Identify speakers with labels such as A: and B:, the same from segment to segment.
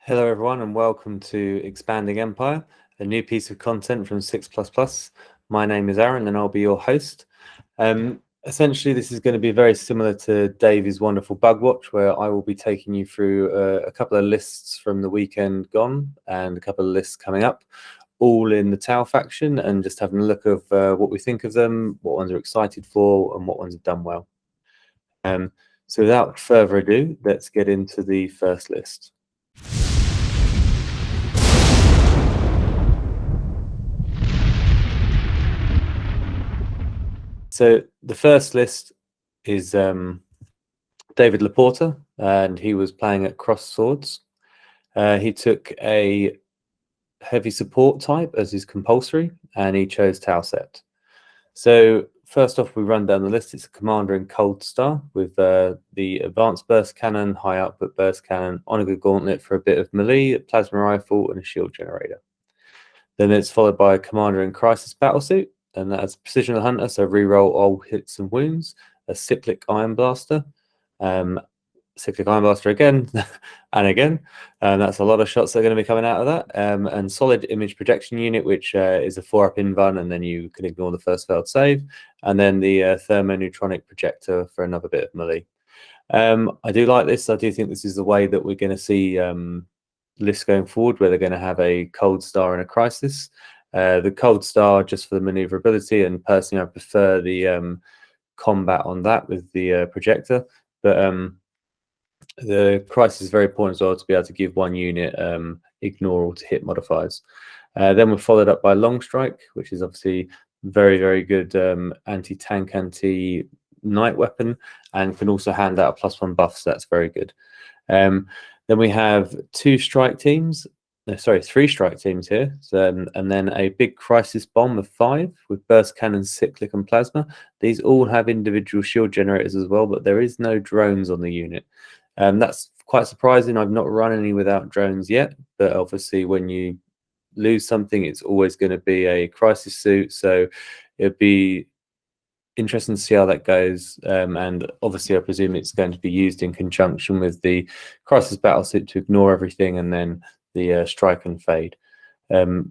A: Hello everyone and welcome to Expanding Empire, a new piece of content from 6++. My name is Aaron and I'll be your host. Essentially this is going to be very similar to Davy's wonderful bug watch, where I will be taking you through a couple of lists from the weekend gone and a couple of lists coming up, all in the Tau faction, and just having a look of what we think of them, what ones are excited for and what ones have done well. So without further ado, let's get into the first list. So the first list is David Laporte, and he was playing at cross swords. He took a heavy support type as his compulsory, and he chose Tau set. So first off, we run down the list. It's a commander in Cold Star with the advanced burst cannon, high output burst cannon, Onaga gauntlet for a bit of melee, a plasma rifle, and a shield generator. Then it's followed by a commander in Crisis Battlesuit, and that's Precision Hunter, so reroll all hits and wounds, a Cyclic Iron Blaster, Cyclic Iron Blaster again and again, and that's a lot of shots that are going to be coming out of that, and Solid Image Projection Unit, which is a 4-up invuln, and then you can ignore the first failed save, and then the Thermoneutronic Projector for another bit of melee. I do like this. I do think this is the way that we're going to see lists going forward, where they're going to have a Cold Star and a Crisis. The Cold Star just for the maneuverability, and personally I prefer the combat on that with the projector, but the Crisis is very important as well to be able to give one unit ignore all to hit modifiers. Then we're followed up by Long Strike, which is obviously very good anti-tank, anti-night weapon, and can also hand out a +1 buff, so that's very good. Then we have three strike teams here, and then a big Crisis Bomb of 5 with burst cannon, cyclic, and plasma. These all have individual shield generators as well, but there is no drones on the unit. That's quite surprising. I've not run any without drones yet, but obviously when you lose something, it's always going to be a Crisis suit, so it'd be interesting to see how that goes, and obviously I presume it's going to be used in conjunction with the Crisis Battlesuit to ignore everything, and then the strike and fade.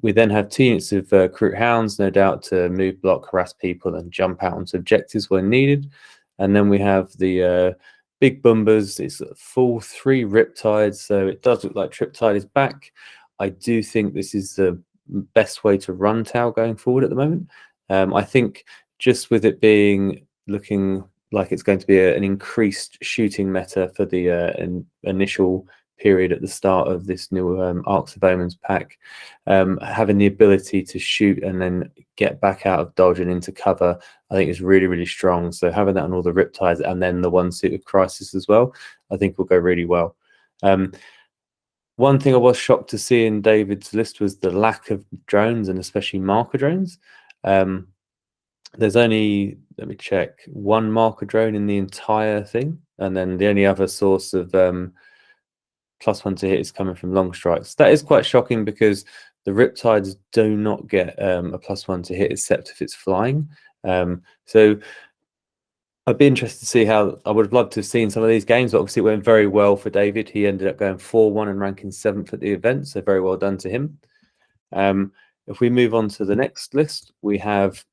A: We then have 2 units of Kroot Hounds, no doubt, to move, block, harass people, and jump out onto objectives when needed. And then we have the big Bombers. It's a full 3 Riptides, so it does look like Triptide is back. I do think this is the best way to run Tau going forward at the moment. I think just with it looking like it's going to be an increased shooting meta for the initial period at the start of this new Arcs of Omens pack, having the ability to shoot and then get back out of dodge and into cover, I think is really strong. So having that on all the Riptides and then the 1 suit of Crisis as well, I think will go really well. One thing I was shocked to see in David's list was the lack of drones, and especially marker drones. There's only, let me check, 1 marker drone in the entire thing, and then the only other source of +1 to hit is coming from Long Strikes. That is quite shocking because the Riptides do not get a +1 to hit except if it's flying. So I'd be interested to see how. I would have loved to have seen some of these games, but obviously it went very well for David. He ended up going 4-1 and ranking 7th at the event, so very well done to him. If we move on to the next list, we have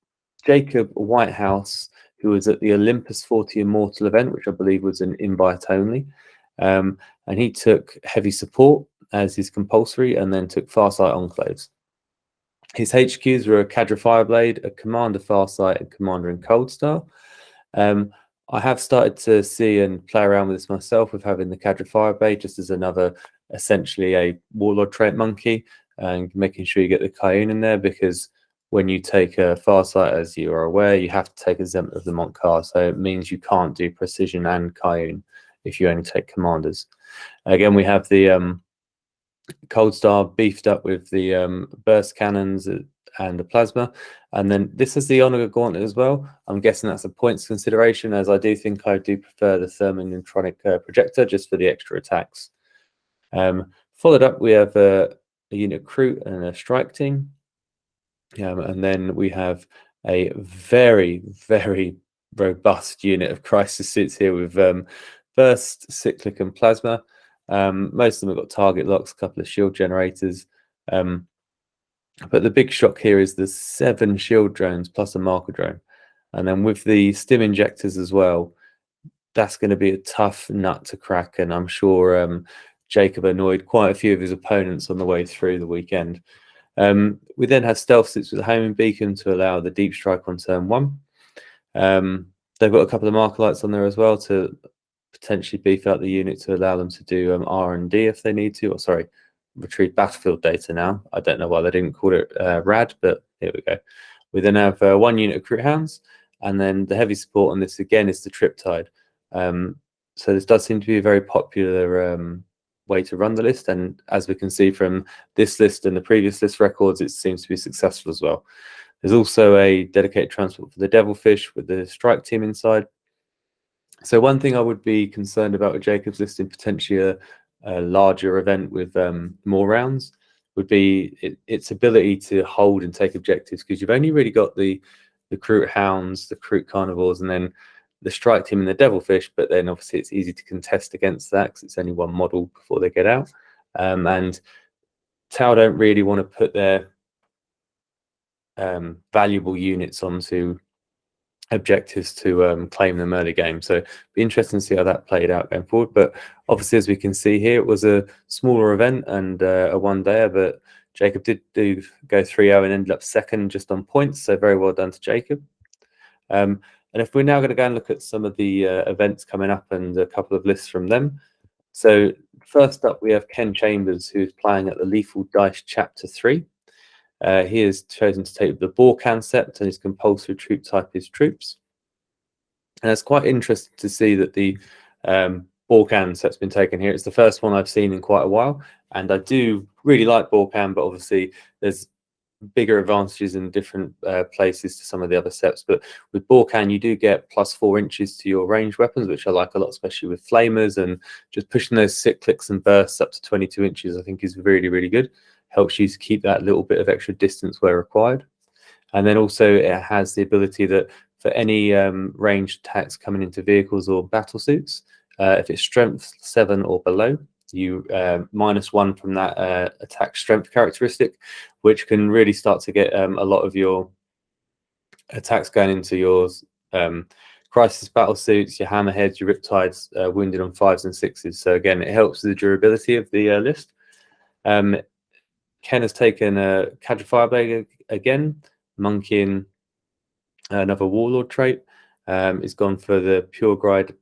A: Jacob Whitehouse, who was at the Olympus 40 Immortal event, which I believe was an invite only. And he took heavy support as his compulsory, and then took Farsight Enclaves. His HQs were a Cadra Fireblade, a Commander Farsight, and Commander in Cold Star. I have started to see and play around with this myself, with having the Cadra Fireblade just as another, essentially a Warlord trait monkey, and making sure you get the Cayenne in there, because when you take a Farsight, as you are aware, you have to take a Zemt of the Montcar, so it means you can't do Precision and Cayenne if you only take Commanders. Again, we have the Cold Star beefed up with the burst cannons and the plasma, and then this is the Onaga gauntlet as well. I'm guessing that's a points consideration, as I do think I do prefer the Thermoneutronic Projector just for the extra attacks. Followed up, we have a unit Kroot and a strike team. And then we have a very robust unit of Crisis suits here with burst, cyclic, and plasma. Most of them have got target locks, a couple of shield generators. But the big shock here is the 7 shield drones plus a marker drone. And then with the stim injectors as well, that's going to be a tough nut to crack. And I'm sure Jacob annoyed quite a few of his opponents on the way through the weekend. We then have stealth suits with a homing beacon to allow the deep strike on turn 1. They've got a couple of marker lights on there as well to potentially beef out the unit to allow them to do R&D if they need to. Or sorry, retrieve battlefield data now. I don't know why they didn't call it RAD, but here we go. We then have 1 unit of Crit Hounds, and then the heavy support on this again is the Triptide. So this does seem to be a very popular way to run the list, and as we can see from this list and the previous list records, it seems to be successful as well. There's also a dedicated transport for the Devilfish with the strike team inside. So one thing I would be concerned about with Jacob's list in potentially a larger event with more rounds would be its ability to hold and take objectives, because you've only really got the Cruet Hounds, the Cruet Carnivores, and then the strike team and the Devilfish, but then obviously it's easy to contest against that because it's only 1 model before they get out. And Tau don't really want to put their valuable units onto objectives to claim them early game. So it'd be interesting to see how that played out going forward. But obviously, as we can see here, it was a smaller event and a 1-dayer, but Jacob did go 3-0 and ended up second just on points. So very well done to Jacob. And if we're now going to go and look at some of the events coming up and a couple of lists from them. So first up, we have Ken Chambers, who's playing at the Lethal Dice Chapter 3. He has chosen to take the Boar concept, and his compulsory troop type is troops. And it's quite interesting to see that the Boar concept's been taken here. It's the first one I've seen in quite a while, and I do really like Boar Can, but obviously there's bigger advantages in different places to some of the other sets. But with Boar Can, you do get +4 inches to your ranged weapons, which I like a lot, especially with flamers, and just pushing those cyclics and bursts up to 22 inches I think is really, really good. Helps you to keep that little bit of extra distance where required. And then also it has the ability that for any ranged attacks coming into vehicles or battle suits, if it's strength 7 or below, you -1 from that attack strength characteristic, which can really start to get a lot of your attacks going into your crisis battle suits, your hammerheads, your riptides, wounded on 5s and 6s. So again, it helps with the durability of the list. Ken has taken a Cadre Fireblade again, monkeying another Warlord trait. He's gone for the Pure Tide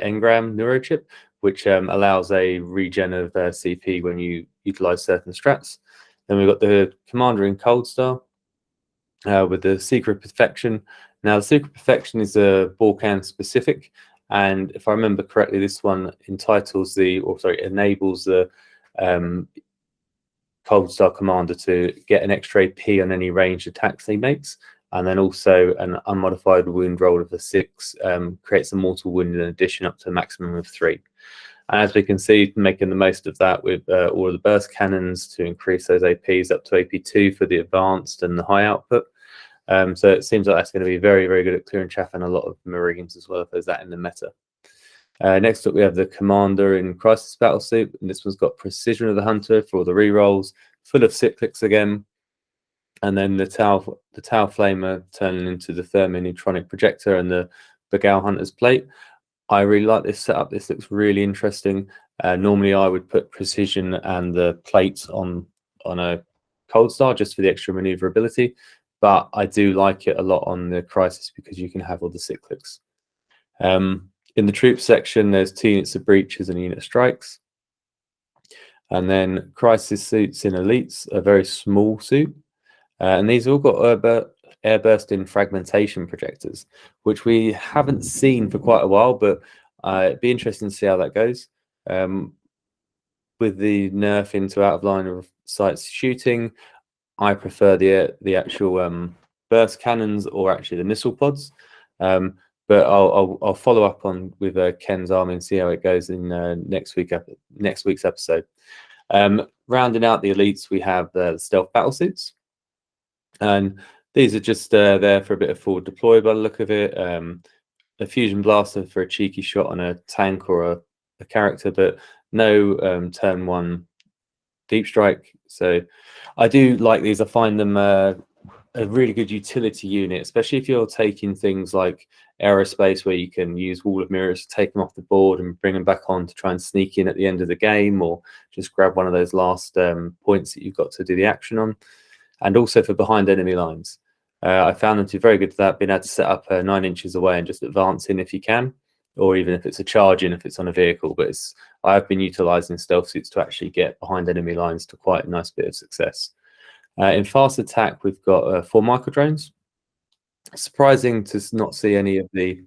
A: Engram Neurochip, which allows a regen of CP when you utilize certain strats. Then we've got the Commander in Cold Star with the Secret Perfection. Now, the Secret Perfection is a Balkan specific, and if I remember correctly, this one enables the Cold Star Commander to get an extra AP on any ranged attacks he makes, and then also an unmodified wound roll of a 6 creates a mortal wound in addition up to a maximum of 3. And as we can see, making the most of that with all of the burst cannons to increase those APs up to AP2 for the advanced and the high output. So it seems like that's going to be very, very good at clearing chaff and a lot of Marines as well, if there's that in the meta. Next up, we have the Commander in Crisis Battlesuit, and this one's got Precision of the Hunter for all the rerolls, full of cyclics again, and then the Tau Flamer turning into the Thermoneutronic Projector and the Begal Hunter's Plate. I really like this setup. This looks really interesting. Normally, I would put Precision and the plates on a Cold Star just for the extra maneuverability, but I do like it a lot on the Crisis because you can have all the cyclics. In the troop section, there's 2 units of breaches and a unit of strikes. And then crisis suits in elites, a very small suit. And these all got airburst in fragmentation projectors, which we haven't seen for quite a while, but it'd be interesting to see how that goes. With the nerf into out of line of sight shooting, I prefer the actual burst cannons or actually the missile pods. But I'll follow up with Ken's army and see how it goes in next week's episode. Rounding out the elites, we have the stealth battlesuits, and these are just there for a bit of forward deploy by the look of it. A fusion blaster for a cheeky shot on a tank or a character, but no turn 1 deep strike. So I do like these. I find them a really good utility unit, especially if you're taking things like aerospace, where you can use wall of mirrors to take them off the board and bring them back on to try and sneak in at the end of the game, or just grab one of those last points that you've got to do the action on. And also for behind enemy lines. I found them to be very good for that, being able to set up 9 inches away and just advance in if you can, or even if it's a charge in if it's on a vehicle. But I've been utilizing stealth suits to actually get behind enemy lines to quite a nice bit of success. In fast attack, we've got 4 micro drones. Surprising to not see any of the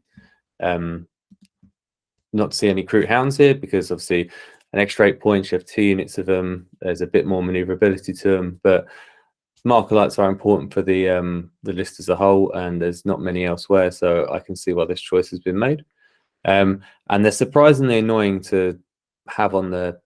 A: Kroot hounds here, because obviously an extra 8 points, you have 2 units of them. There's a bit more maneuverability to them, but marker lights are important for the list as a whole, and there's not many elsewhere, so I can see why this choice has been made. And they're surprisingly annoying to have on the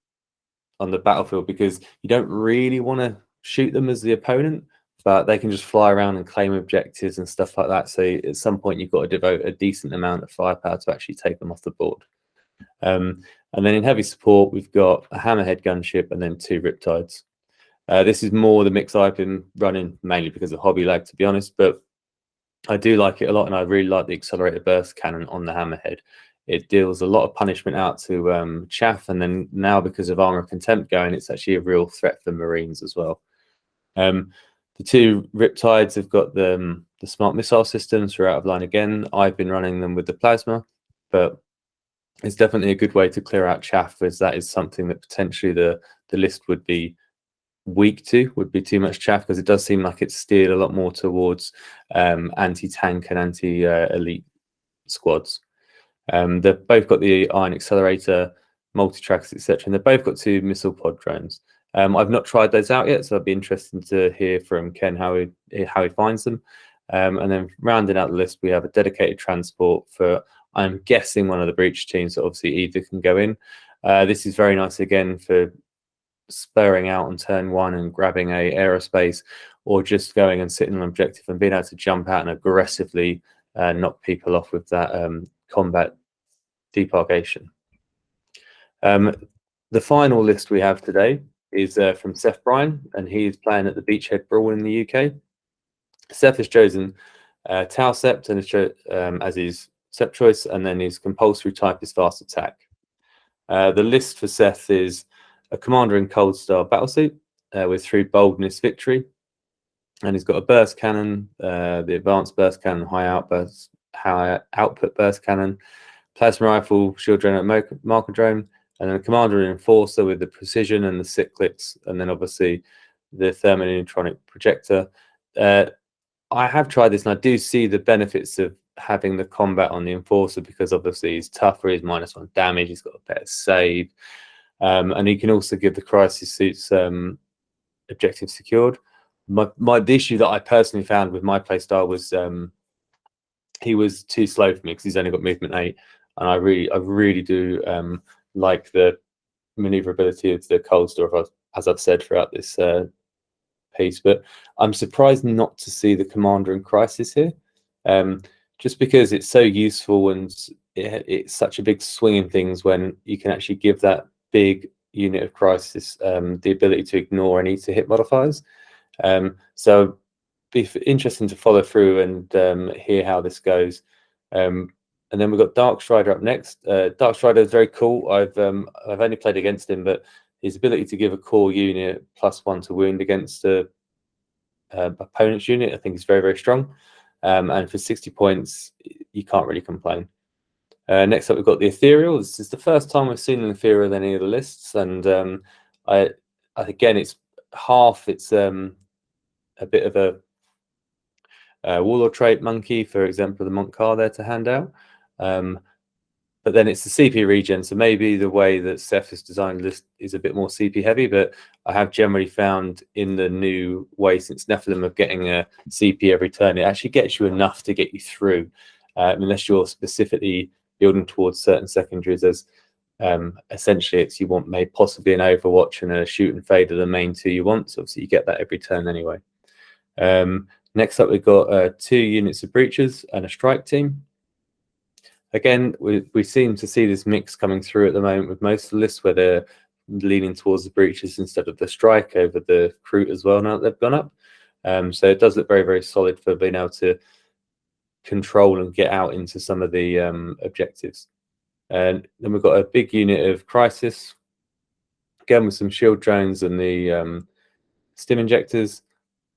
A: battlefield, because you don't really want to shoot them as the opponent, but they can just fly around and claim objectives and stuff like that. So at some point, you've got to devote a decent amount of firepower to actually take them off the board. And then in heavy support, we've got a hammerhead gunship and then 2 riptides. This is more the mix I've been running, mainly because of hobby lag, to be honest, but I do like it a lot, and I really like the accelerated burst cannon on the hammerhead. It deals a lot of punishment out to chaff, and then now because of armor of contempt going, it's actually a real threat for Marines as well. The 2 riptides have got the smart missile systems for out of line again. I've been running them with the plasma, but it's definitely a good way to clear out chaff, as that is something that potentially the list would be weak to, would be too much chaff, because it does seem like it's steered a lot more towards anti-tank and anti-elite squads. They've both got the iron accelerator, multi-tracks, etc., and they've both got 2 missile pod drones. I've not tried those out yet, so I'd be interested to hear from Ken how he finds them. And then rounding out the list, we have a dedicated transport for, I'm guessing, one of the breach teams that obviously either can go in. This is very nice again for spurring out on turn 1 and grabbing a aerospace, or just going and sitting on an objective and being able to jump out and aggressively knock people off with that combat debarkation. The final list we have today is from Seth Bryan, and he's playing at the Beachhead Brawl in the UK. Seth has chosen Tau Sept as his Sept choice, and then his compulsory type is fast attack. The list for Seth is a commander in Cold Star battlesuit with 3 boldness victory, and he's got a burst cannon, the advanced burst cannon, high output burst cannon, plasma rifle, shield drone, marker drone, and then a commander and enforcer with the precision and the cyclics, and then obviously the thermoneutronic projector. I have tried this, and I do see the benefits of having the combat on the enforcer, because obviously he's tougher, he's -1 damage, he's got a better save, and he can also give the crisis suits objective secured. The issue that I personally found with my playstyle was he was too slow for me, because he's only got movement 8, and I really do like the maneuverability of the Cold Star, as I've said throughout this piece. But I'm surprised not to see the commander in crisis here, just because it's so useful, and it's such a big swing in things when you can actually give that big unit of crisis the ability to ignore any to hit modifiers. So be interesting to follow through and hear how this goes. And then we've got Dark Strider up next. Dark Strider is very cool. I've only played against him, but his ability to give a core unit +1 to wound against a opponent's unit, I think, is very, very strong. And for 60 points, you can't really complain. Next up, we've got the Ethereal. This is the first time we've seen an Ethereal in any of the lists, and again, it's half. It's a bit of a warlord trait monkey, for example, the Monk car there to hand out. But then it's the CP regen, so maybe the way that Seth has designed the list is a bit more CP heavy, but I have generally found in the new way since Nephilim of getting a CP every turn, it actually gets you enough to get you through, unless you're specifically building towards certain secondaries, as essentially it's you want maybe possibly an Overwatch and a shoot and fade are the main 2 you want, so obviously you get that every turn anyway. Next up, we've got 2 units of breachers and a strike team. Again, we seem to see this mix coming through at the moment with most of the lists, where they're leaning towards the breaches instead of the strike over the Kroot as well now that they've gone up. So it does look very, very solid for being able to control and get out into some of the objectives. And then we've got a big unit of Crisis, again with some shield drones and the stim injectors.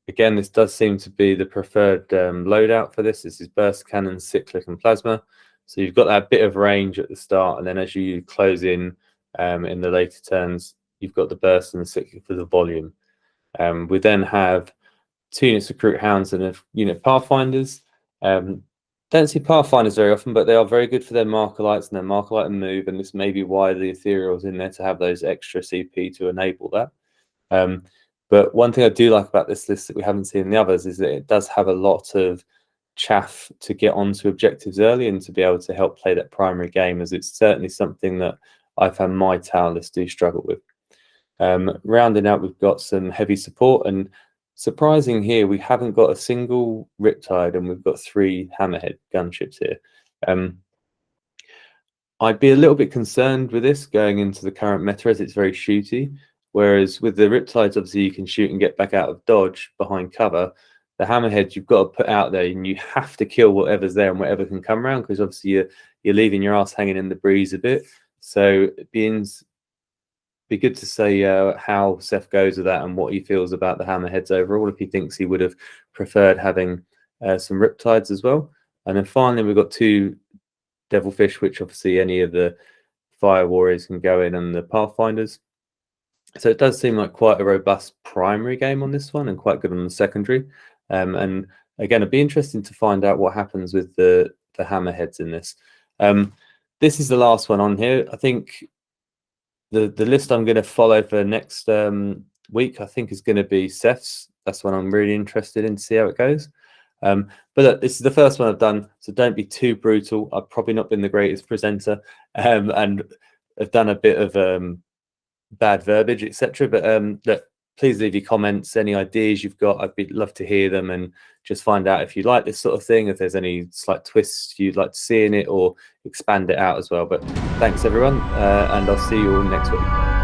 A: Again, this does seem to be the preferred loadout for this. This is burst cannon, cyclic, and plasma. So you've got that bit of range at the start, and then as you close in the later turns, you've got the burst and the cyclic for the volume. We then have 2 units of Kroot Hounds and a unit of Pathfinders. Don't see Pathfinders very often, but they are very good for their marker lights and their marker light and move, and this may be why the Ethereal's in there, to have those extra CP to enable that. But one thing I do like about this list that we haven't seen in the others is that it does have a lot of chaff to get onto objectives early and to be able to help play that primary game, as it's certainly something that I've found my tower lists do struggle with. Rounding out, we've got some heavy support, and surprising here, we haven't got a single Riptide, and we've got 3 Hammerhead gunships here. I'd be a little bit concerned with this going into the current meta, as it's very shooty. Whereas with the Riptides, obviously you can shoot and get back out of dodge behind cover. The Hammerheads you've got to put out there, and you have to kill whatever's there and whatever can come around, because obviously you're leaving your ass hanging in the breeze a bit. So it'd be good to say how Seth goes with that and what he feels about the Hammerheads overall, if he thinks he would have preferred having some Riptides as well. And then finally, we've got 2 Devilfish, which obviously any of the Fire Warriors can go in, and the Pathfinders. So it does seem like quite a robust primary game on this one, and quite good on the secondary. And again, it'd be interesting to find out what happens with the Hammerheads in this. This is the last one on here. I think the list I'm going to follow for next week, I think, is going to be Seth's. That's one I'm really interested in to see how it goes. But look, this is the first one I've done, so don't be too brutal. I've probably not been the greatest presenter, and I've done a bit of bad verbiage, etc. But look, please leave your comments, any ideas you've got. I'd love to hear them, and just find out if you like this sort of thing, if there's any slight twists you'd like to see in it, or expand it out as well. But thanks everyone, and I'll see you all next week.